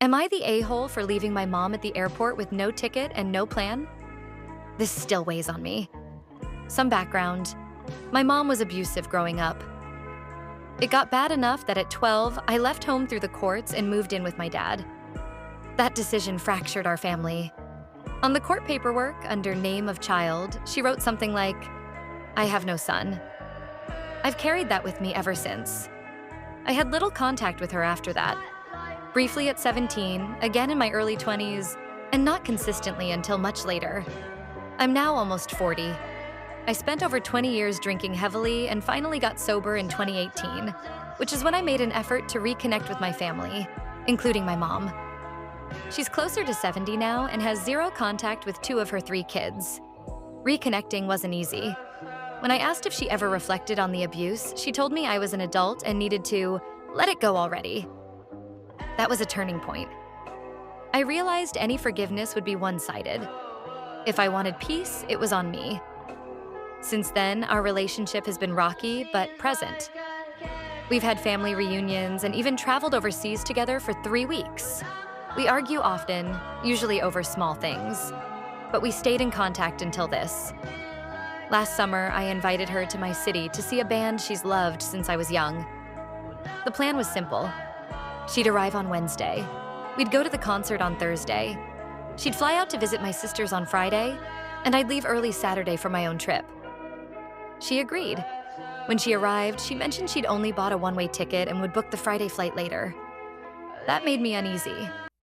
Am I the a-hole for leaving my mom at the airport with no ticket and no plan? This still weighs on me. Some background. My mom was abusive growing up. It got bad enough that at 12, I left home through the courts and moved in with my dad. That decision fractured our family. On the court paperwork, under name of child, she wrote something like, "I have no son." I've carried that with me ever since. I had little contact with her after that. Briefly at 17, again in my early 20s, and not consistently until much later. I'm now almost 40. I spent over 20 years drinking heavily and finally got sober in 2018, which is when I made an effort to reconnect with my family, including my mom. She's closer to 70 now and has zero contact with 2 of her 3 kids. Reconnecting wasn't easy. When I asked if she ever reflected on the abuse, she told me I was an adult and needed to let it go already. That was a turning point. I realized any forgiveness would be one-sided. If I wanted peace, it was on me. Since then, our relationship has been rocky but present. We've had family reunions and even traveled overseas together for 3 weeks. We argue often, usually over small things, but we stayed in contact until this. Last summer, I invited her to my city to see a band she's loved since I was young. The plan was simple. She'd arrive on Wednesday. We'd go to the concert on Thursday. She'd fly out to visit my sisters on Friday, and I'd leave early Saturday for my own trip. She agreed. When she arrived, she mentioned she'd only bought a one-way ticket and would book the Friday flight later. That made me uneasy.